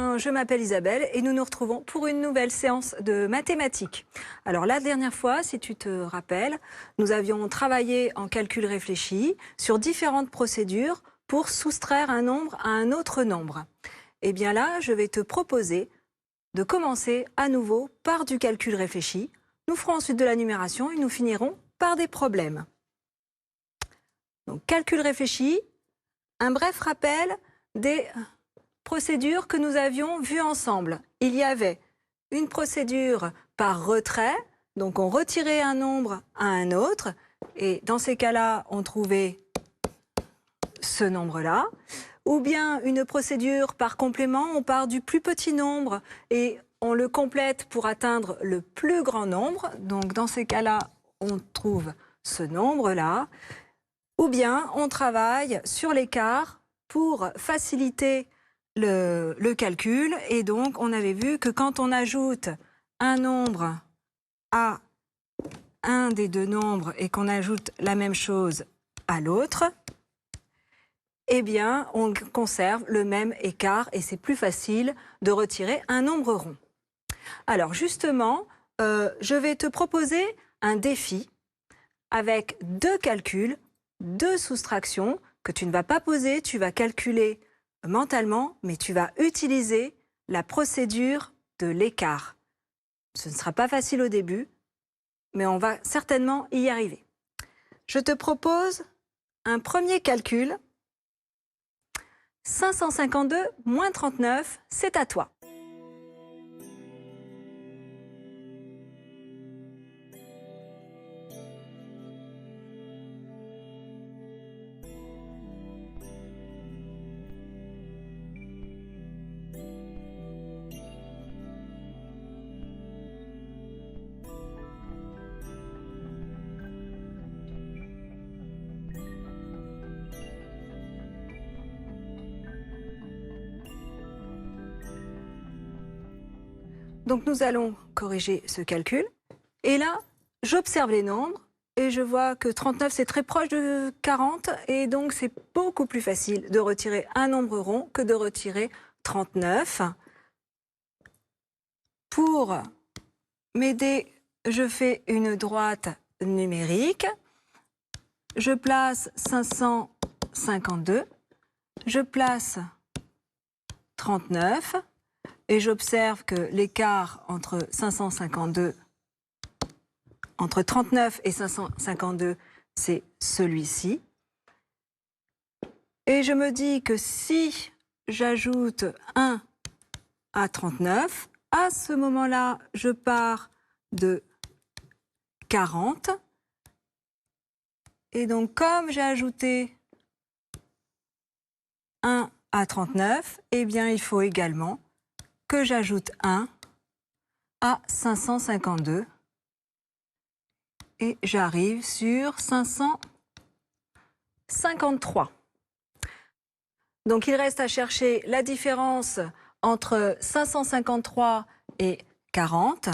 bien, je m'appelle Isabelle et nous nous retrouvons pour une nouvelle séance de mathématiques. Alors la dernière fois, si tu te rappelles, nous avions travaillé en calcul réfléchi sur différentes procédures pour soustraire un nombre à un autre nombre. Et bien là, je vais te proposer de commencer à nouveau par du calcul réfléchi. Nous ferons ensuite de la numération et nous finirons par des problèmes. Donc calcul réfléchi, un bref rappel des procédures que nous avions vues ensemble. Il y avait une procédure par retrait, donc on retirait un nombre à un autre, et dans ces cas-là, on trouvait ce nombre-là. Ou bien une procédure par complément, on part du plus petit nombre et on le complète pour atteindre le plus grand nombre. Donc dans ces cas-là, on trouve ce nombre-là. Ou bien on travaille sur l'écart pour faciliter le calcul. Et donc on avait vu que quand on ajoute un nombre à un des deux nombres et qu'on ajoute la même chose à l'autre, eh bien, on conserve le même écart et c'est plus facile de retirer un nombre rond. Alors justement, je vais te proposer un défi avec deux calculs, deux soustractions que tu ne vas pas poser, tu vas calculer mentalement, mais tu vas utiliser la procédure de l'écart. Ce ne sera pas facile au début, mais on va certainement y arriver. Je te propose un premier calcul. 552 moins 39, c'est à toi. Donc nous allons corriger ce calcul. Et là, j'observe les nombres et je vois que 39 c'est très proche de 40 et donc c'est beaucoup plus facile de retirer un nombre rond que de retirer 39. Pour m'aider, je fais une droite numérique. Je place 552. Je place 39. Et j'observe que l'écart entre 39 et 552, c'est celui-ci. Et je me dis que si j'ajoute 1 à 39, à ce moment-là, je pars de 40. Et donc, comme j'ai ajouté 1 à 39, eh bien, il faut également que j'ajoute 1 à 552 et j'arrive sur 553. Donc il reste à chercher la différence entre 553 et 40.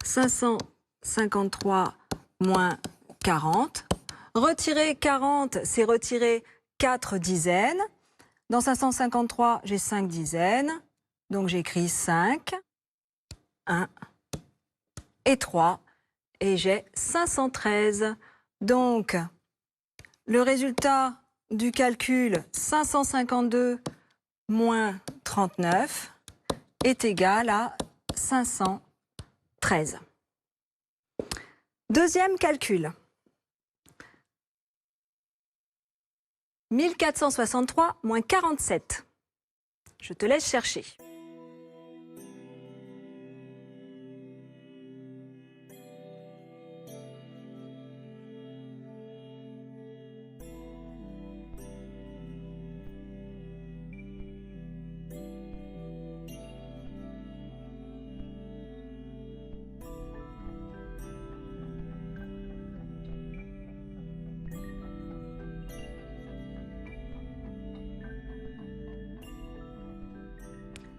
553 moins 40. Retirer 40, c'est retirer 4 dizaines. Dans 553, j'ai 5 dizaines, donc j'écris 5, 1 et 3, et j'ai 513. Donc, le résultat du calcul 552 moins 39 est égal à 513. Deuxième calcul. 1463 moins 47. Je te laisse chercher.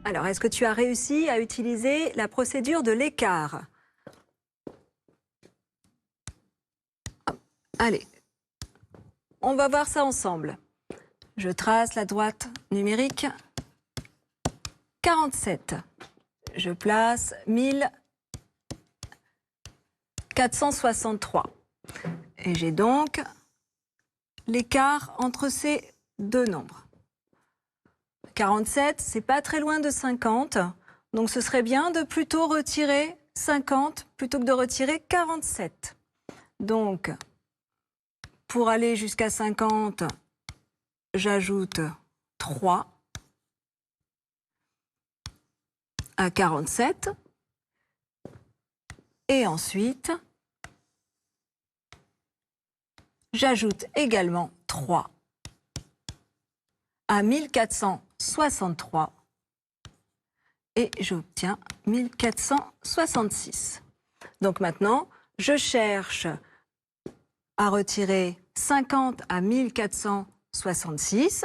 Alors, est-ce que tu as réussi à utiliser la procédure de l'écart? Allez, on va voir ça ensemble. Je trace la droite numérique 47. Je place 1463. Et j'ai donc l'écart entre ces deux nombres. 47, c'est pas très loin de 50. Donc ce serait bien de plutôt retirer 50 plutôt que de retirer 47. Donc, pour aller jusqu'à 50, j'ajoute 3 à 47. Et ensuite, j'ajoute également 3 à 1463. Et j'obtiens 1466. Donc maintenant, je cherche à retirer 50 à 1466.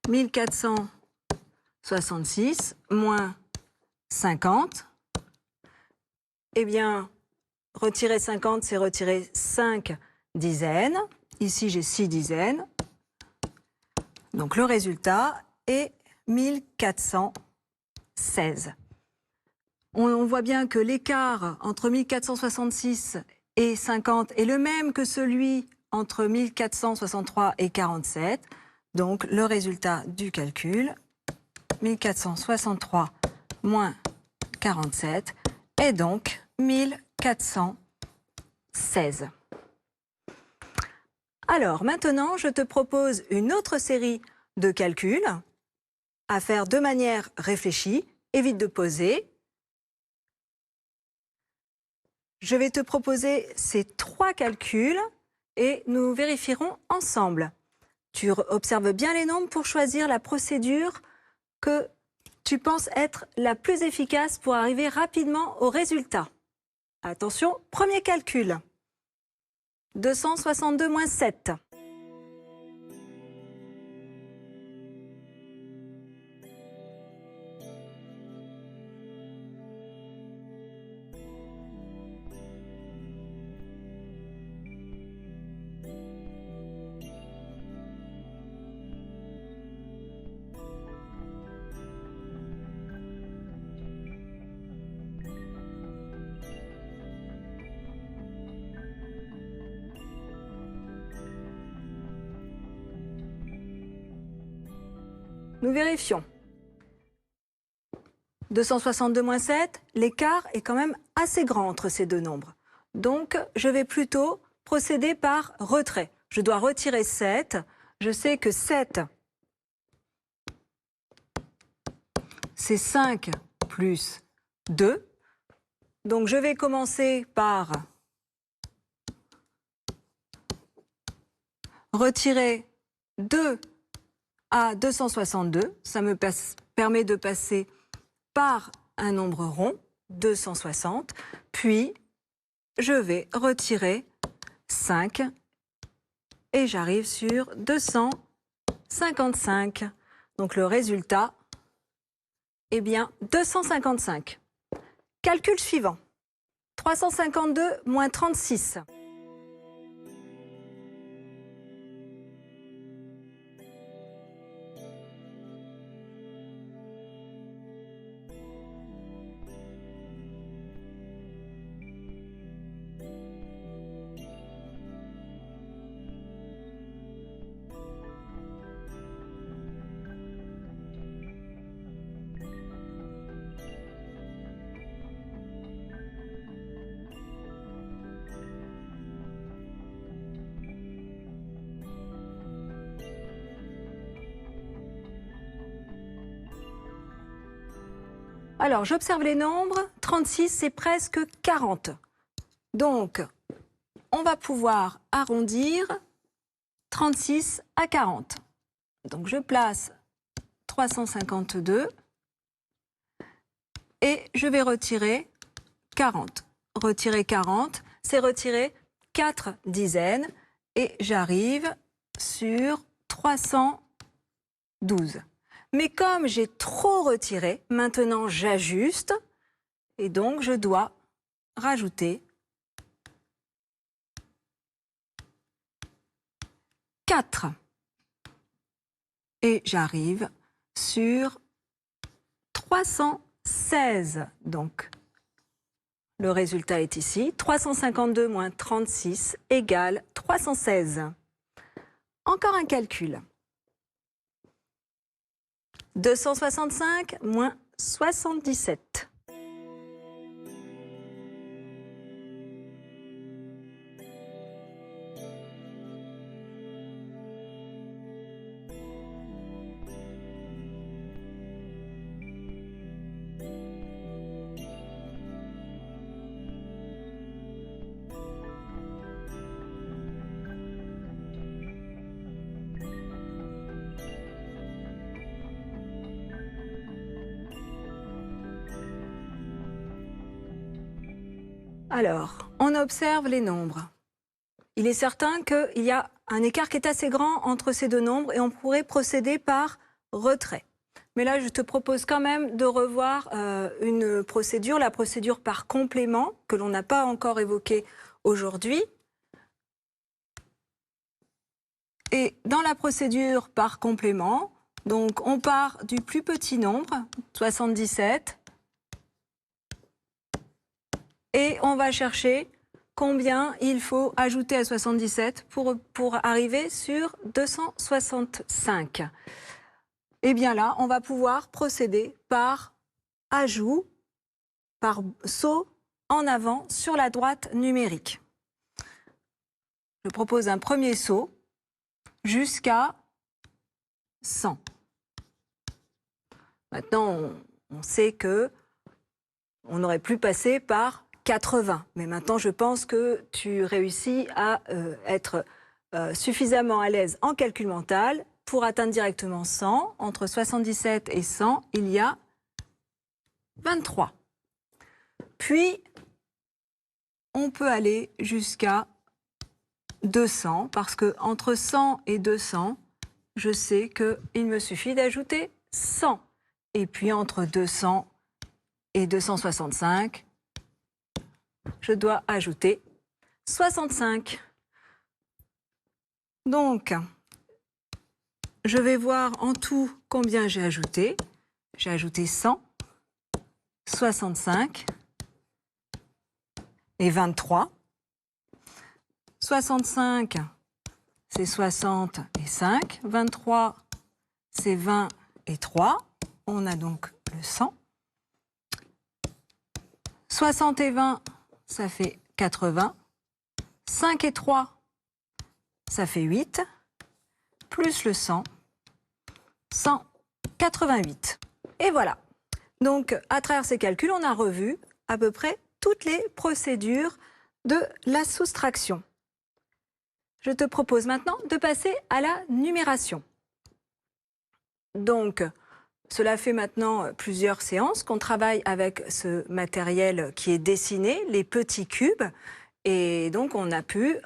1466 moins 50. Eh bien, retirer 50, c'est retirer 5 dizaines. Ici, j'ai 6 dizaines. Donc le résultat est 1416. On voit bien que l'écart entre 1466 et 50 est le même que celui entre 1463 et 47. Donc le résultat du calcul, 1463 moins 47, est donc 1416. Alors maintenant, je te propose une autre série de calculs à faire de manière réfléchie. Évite de poser. Je vais te proposer ces 3 calculs et nous vérifierons ensemble. Tu observes bien les nombres pour choisir la procédure que tu penses être la plus efficace pour arriver rapidement au résultat. Attention, premier calcul. 262 moins 7. Nous vérifions. 262 moins 7, l'écart est quand même assez grand entre ces deux nombres. Donc, je vais plutôt procéder par retrait. Je dois retirer 7. Je sais que 7, c'est 5 plus 2. Donc, je vais commencer par retirer 2 à 262. Ça me permet de passer par un nombre rond, 260. Puis, je vais retirer 5 et j'arrive sur 255. Donc, le résultat est bien 255. Calcul suivant. 352 moins 36. Alors, j'observe les nombres. 36, c'est presque 40. Donc, on va pouvoir arrondir 36 à 40. Donc, je place 352 et je vais retirer 40. Retirer 40, c'est retirer 4 dizaines et j'arrive sur 312. Mais comme j'ai trop retiré, maintenant j'ajuste et donc je dois rajouter 4. Et j'arrive sur 316. Donc, le résultat est ici. 352 moins 36 égale 316. Encore un calcul. 265 moins 77. Alors, on observe les nombres. Il est certain qu'il y a un écart qui est assez grand entre ces deux nombres et on pourrait procéder par retrait. Mais là, je te propose quand même de revoir une procédure, la procédure par complément, que l'on n'a pas encore évoquée aujourd'hui. Et dans la procédure par complément, donc on part du plus petit nombre, 77, et on va chercher combien il faut ajouter à 77 pour arriver sur 265. Et bien là, on va pouvoir procéder par ajout, par saut en avant sur la droite numérique. Je propose un premier saut jusqu'à 100. Maintenant, on sait que on aurait pu passer par 80. Mais maintenant, je pense que tu réussis à être suffisamment à l'aise en calcul mental pour atteindre directement 100. Entre 77 et 100, il y a 23. Puis, on peut aller jusqu'à 200, parce que entre 100 et 200, je sais qu'il me suffit d'ajouter 100. Et puis, entre 200 et 265, je dois ajouter 65. Donc, je vais voir en tout combien j'ai ajouté. J'ai ajouté 100, 65 et 23. 65, c'est 60 et 5. 23, c'est 20 et 3. On a donc le 100. 60 et 20, ça fait 80. 5 et 3, ça fait 8. Plus le 100, 188. Et voilà. Donc, à travers ces calculs, on a revu à peu près toutes les procédures de la soustraction. Je te propose maintenant de passer à la numération. Donc, cela fait maintenant plusieurs séances qu'on travaille avec ce matériel qui est dessiné, les petits cubes. Et donc, on a pu,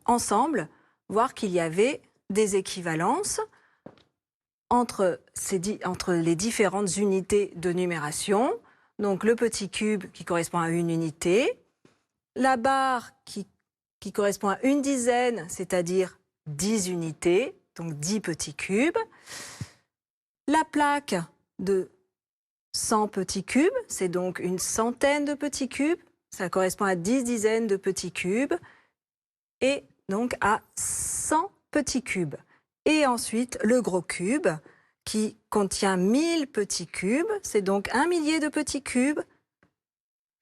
ensemble, voir qu'il y avait des équivalences entre les différentes unités de numération. Donc, le petit cube qui correspond à une unité, la barre qui correspond à une dizaine, c'est-à-dire 10 unités, donc 10 petits cubes. La plaque de 100 petits cubes, c'est donc une centaine de petits cubes. Ça correspond à 10 dizaines de petits cubes et donc à 100 petits cubes. Et ensuite, le gros cube qui contient 1000 petits cubes, c'est donc 1 millier de petits cubes.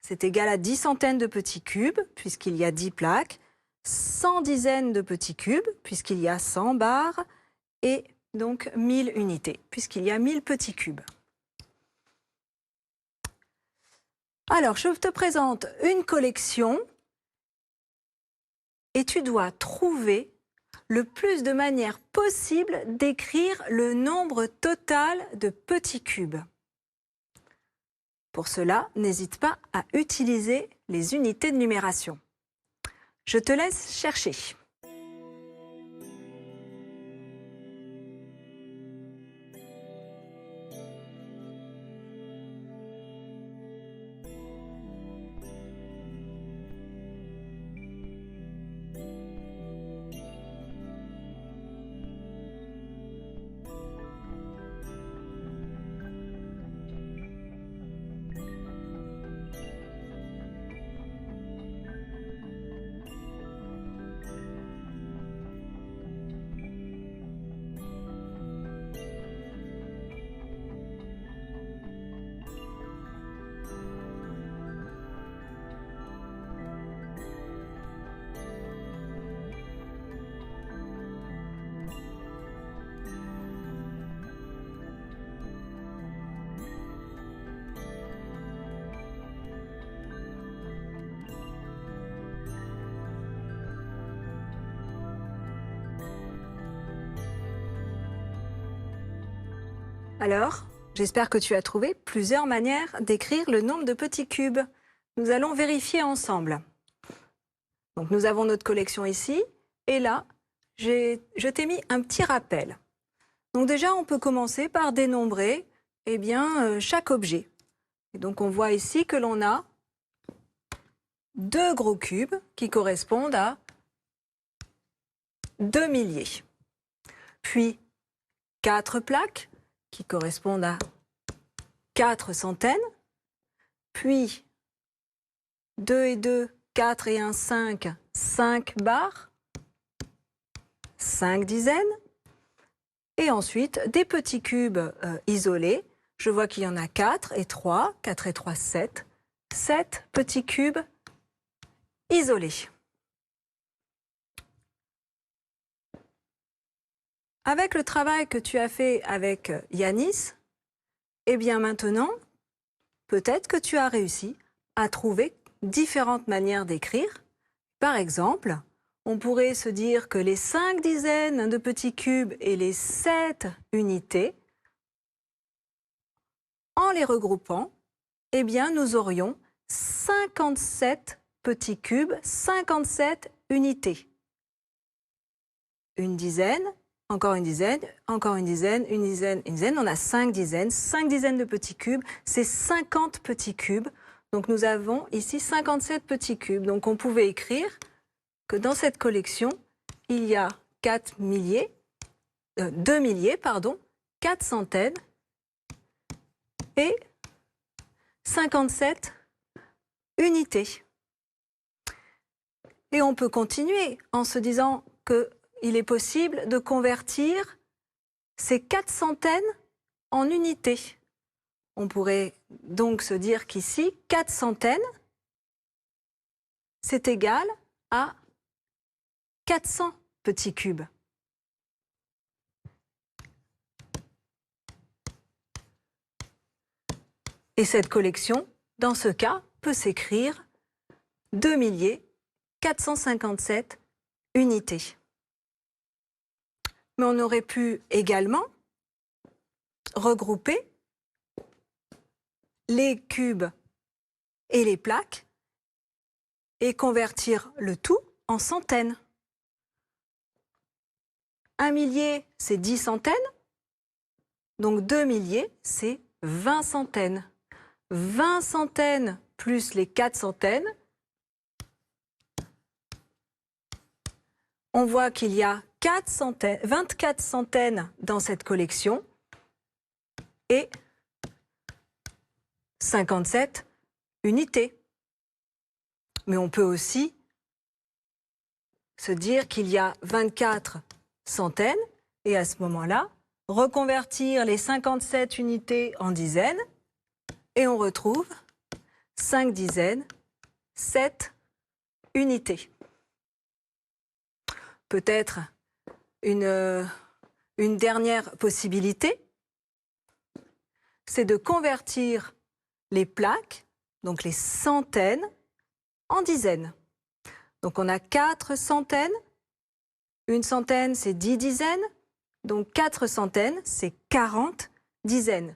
C'est égal à 10 centaines de petits cubes, puisqu'il y a 10 plaques, 100 dizaines de petits cubes, puisqu'il y a 100 barres, et donc 1000 unités, puisqu'il y a 1000 petits cubes. Alors, je te présente une collection et tu dois trouver le plus de manières possibles d'écrire le nombre total de petits cubes. Pour cela, n'hésite pas à utiliser les unités de numération. Je te laisse chercher. Alors, j'espère que tu as trouvé plusieurs manières d'écrire le nombre de petits cubes. Nous allons vérifier ensemble. Donc, nous avons notre collection ici, et là, je t'ai mis un petit rappel. Donc déjà, on peut commencer par dénombrer chaque objet. Et donc, on voit ici que l'on a 2 gros cubes qui correspondent à 2 milliers. Puis, 4 plaques qui correspondent à 4 centaines. Puis, 2 et 2, 4 et 1, 5, 5 barres, 5 dizaines. Et ensuite, des petits cubes isolés. Je vois qu'il y en a 4 et 3, 4 et 3, 7. 7 petits cubes isolés. Avec le travail que tu as fait avec Yanis, eh bien maintenant, peut-être que tu as réussi à trouver différentes manières d'écrire. Par exemple, on pourrait se dire que les 5 dizaines de petits cubes et les 7 unités, en les regroupant, eh bien, nous aurions 57 petits cubes, 57 unités. Une dizaine, encore une dizaine, encore une dizaine, une dizaine, une dizaine. On a 5 dizaines de petits cubes, c'est 50 petits cubes. Donc nous avons ici 57 petits cubes. Donc on pouvait écrire que dans cette collection, il y a 2 milliers, 4 centaines et 57 unités. Et on peut continuer en se disant qu'il est possible de convertir ces 4 centaines en unités. On pourrait donc se dire qu'ici, 4 centaines, c'est égal à 400 petits cubes. Et cette collection, dans ce cas, peut s'écrire 2 457 unités. Mais on aurait pu également regrouper les cubes et les plaques et convertir le tout en centaines. 1 millier, c'est 10 centaines. Donc 2 milliers, c'est 20 centaines. 20 centaines plus les 4 centaines. On voit qu'il y a 24 centaines dans cette collection et 57 unités. Mais on peut aussi se dire qu'il y a 24 centaines et à ce moment-là, reconvertir les 57 unités en dizaines et on retrouve 5 dizaines, 7 unités. Peut-être une dernière possibilité, c'est de convertir les plaques, donc les centaines, en dizaines. Donc on a 4 centaines, une centaine c'est 10 dizaines, donc 4 centaines c'est 40 dizaines.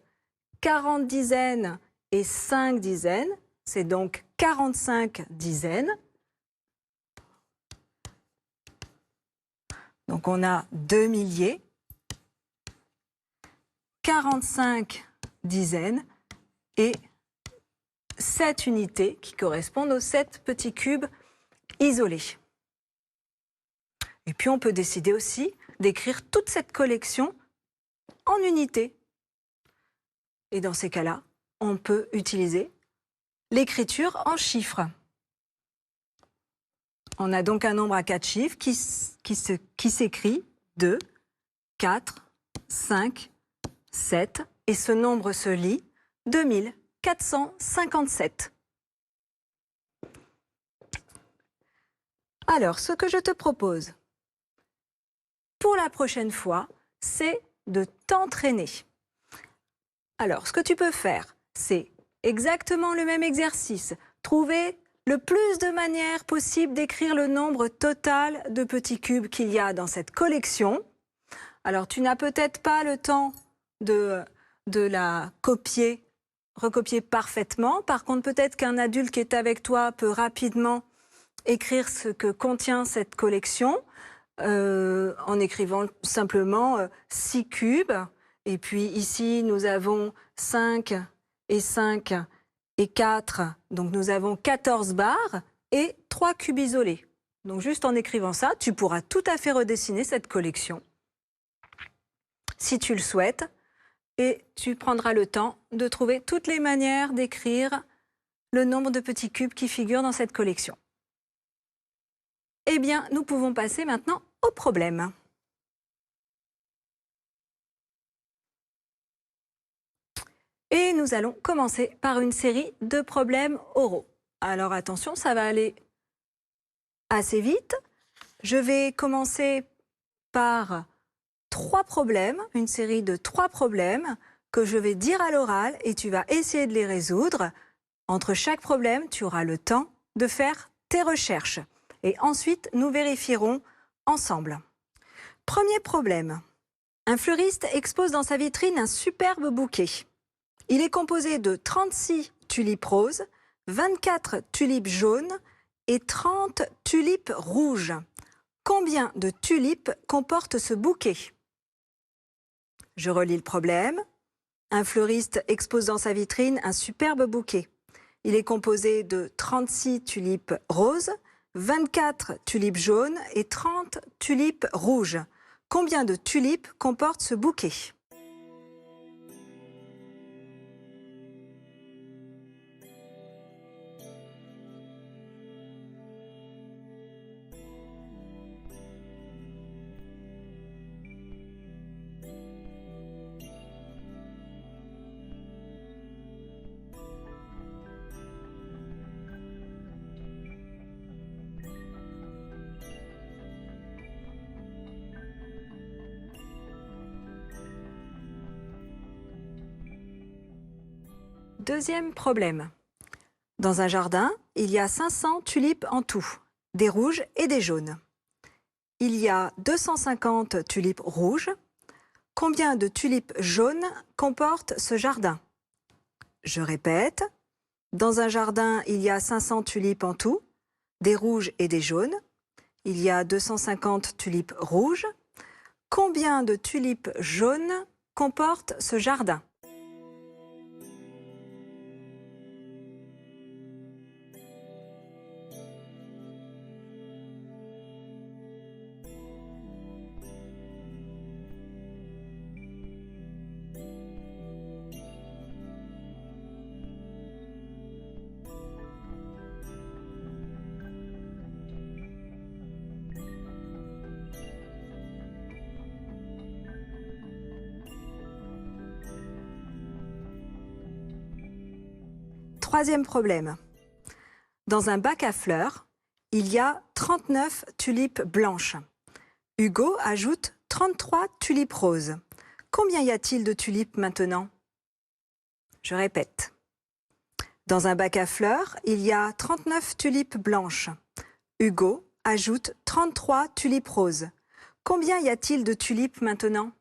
40 dizaines et 5 dizaines, c'est donc 45 dizaines. Donc on a 2 milliers, 45 dizaines et 7 unités qui correspondent aux 7 petits cubes isolés. Et puis on peut décider aussi d'écrire toute cette collection en unités. Et dans ces cas-là, on peut utiliser l'écriture en chiffres. On a donc un nombre à 4 chiffres qui s'écrit 2, 4, 5, 7. Et ce nombre se lit 2457. Alors, ce que je te propose pour la prochaine fois, c'est de t'entraîner. Alors, ce que tu peux faire, c'est exactement le même exercice. Trouver le plus de manières possibles d'écrire le nombre total de petits cubes qu'il y a dans cette collection. Alors, tu n'as peut-être pas le temps de de la recopier parfaitement. Par contre, peut-être qu'un adulte qui est avec toi peut rapidement écrire ce que contient cette collection en écrivant simplement 6 cubes. Et puis ici, nous avons 5 et 5 et 4. Donc nous avons 14 barres et 3 cubes isolés. Donc juste en écrivant ça, tu pourras tout à fait redessiner cette collection, si tu le souhaites. Et tu prendras le temps de trouver toutes les manières d'écrire le nombre de petits cubes qui figurent dans cette collection. Eh bien, nous pouvons passer maintenant au problème. Et nous allons commencer par une série de problèmes oraux. Alors attention, ça va aller assez vite. Je vais commencer par 3 problèmes, une série de 3 problèmes que je vais dire à l'oral et tu vas essayer de les résoudre. Entre chaque problème, tu auras le temps de faire tes recherches. Et ensuite, nous vérifierons ensemble. Premier problème. Un fleuriste expose dans sa vitrine un superbe bouquet. Il est composé de 36 tulipes roses, 24 tulipes jaunes et 30 tulipes rouges. Combien de tulipes comporte ce bouquet? Je relis le problème. Un fleuriste expose dans sa vitrine un superbe bouquet. Il est composé de 36 tulipes roses, 24 tulipes jaunes et 30 tulipes rouges. Combien de tulipes comporte ce bouquet? Deuxième problème. Dans un jardin, il y a 500 tulipes en tout, des rouges et des jaunes. Il y a 250 tulipes rouges. Combien de tulipes jaunes comporte ce jardin? Je répète. Dans un jardin, il y a 500 tulipes en tout, des rouges et des jaunes. Il y a 250 tulipes rouges. Combien de tulipes jaunes comporte ce jardin? Troisième problème. Dans un bac à fleurs, il y a 39 tulipes blanches. Hugo ajoute 33 tulipes roses. Combien y a-t-il de tulipes maintenant? Je répète. Dans un bac à fleurs, il y a 39 tulipes blanches. Hugo ajoute 33 tulipes roses. Combien y a-t-il de tulipes maintenant?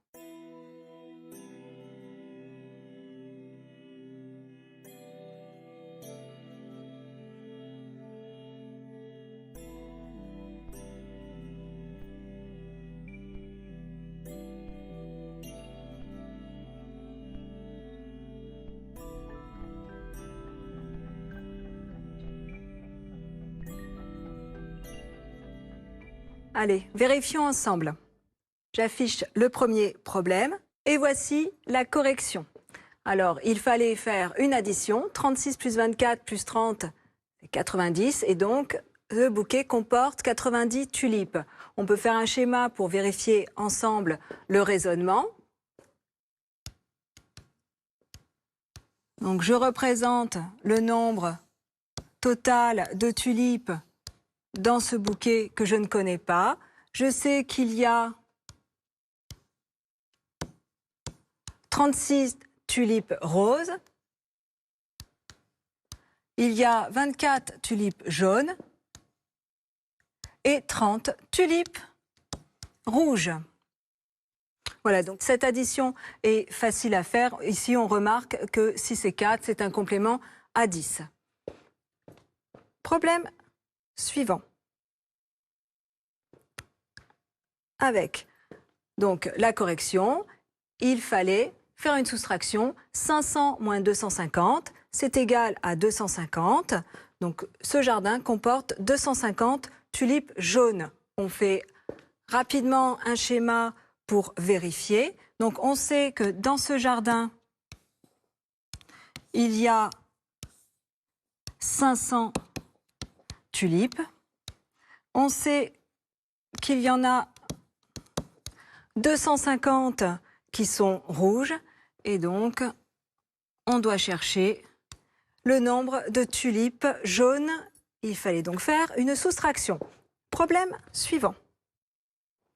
Allez, vérifions ensemble. J'affiche le premier problème et voici la correction. Alors, il fallait faire une addition. 36 plus 24 plus 30, c'est 90. Et donc, le bouquet comporte 90 tulipes. On peut faire un schéma pour vérifier ensemble le raisonnement. Donc, je représente le nombre total de tulipes dans ce bouquet que je ne connais pas. Je sais qu'il y a 36 tulipes roses. Il y a 24 tulipes jaunes et 30 tulipes rouges. Voilà, donc cette addition est facile à faire. Ici, on remarque que 6 et 4, c'est un complément à 10. Problème suivant. Avec donc la correction, il fallait faire une soustraction. 500 moins 250, c'est égal à 250. Donc ce jardin comporte 250 tulipes jaunes. On fait rapidement un schéma pour vérifier. Donc on sait que dans ce jardin, il y a 500 tulipes. On sait qu'il y en a 250 qui sont rouges et donc on doit chercher le nombre de tulipes jaunes. Il fallait donc faire une soustraction. Problème suivant.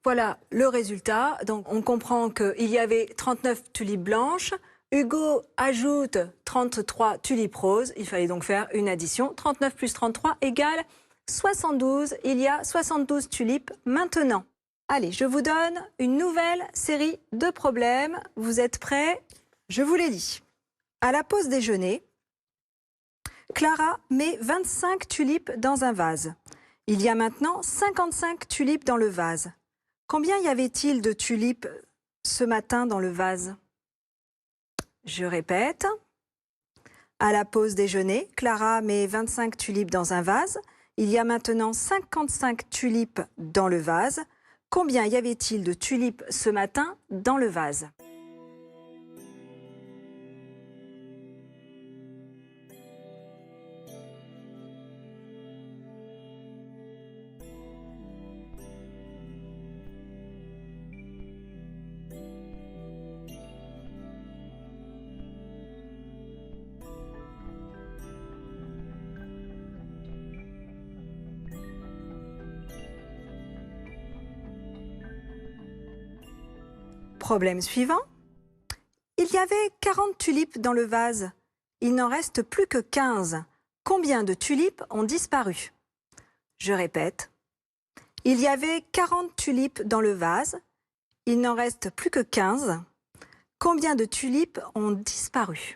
Voilà le résultat. Donc on comprend qu'il y avait 39 tulipes blanches. Hugo ajoute 33 tulipes roses. Il fallait donc faire une addition. 39 plus 33 égale 72. Il y a 72 tulipes maintenant. Allez, je vous donne une nouvelle série de problèmes. Vous êtes prêts? Je vous l'ai dit. À la pause déjeuner, Clara met 25 tulipes dans un vase. Il y a maintenant 55 tulipes dans le vase. Combien y avait-il de tulipes ce matin dans le vase? Je répète. À la pause déjeuner, Clara met 25 tulipes dans un vase. Il y a maintenant 55 tulipes dans le vase. Combien y avait-il de tulipes ce matin dans le vase? Problème suivant. Il y avait 40 tulipes dans le vase. Il n'en reste plus que 15. Combien de tulipes ont disparu? Je répète. Il y avait 40 tulipes dans le vase. Il n'en reste plus que 15. Combien de tulipes ont disparu?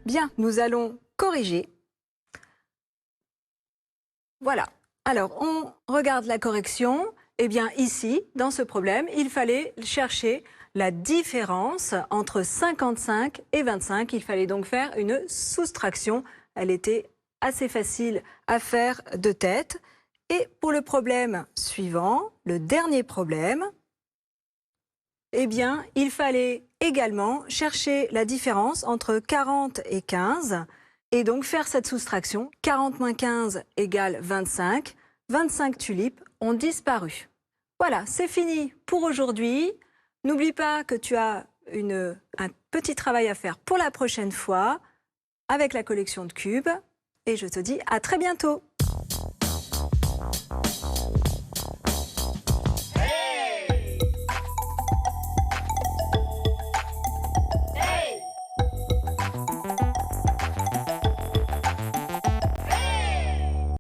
Bien, nous allons corriger. Voilà. Alors, on regarde la correction. Eh bien, ici, dans ce problème, il fallait chercher la différence entre 55 et 25. Il fallait donc faire une soustraction. Elle était assez facile à faire de tête. Et pour le problème suivant, le dernier problème, eh bien, il fallait également chercher la différence entre 40 et 15 et donc faire cette soustraction. 40 moins 15 égale 25. 25 tulipes ont disparu. Voilà, c'est fini pour aujourd'hui. N'oublie pas que tu as un petit travail à faire pour la prochaine fois avec la collection de cubes. Et je te dis à très bientôt.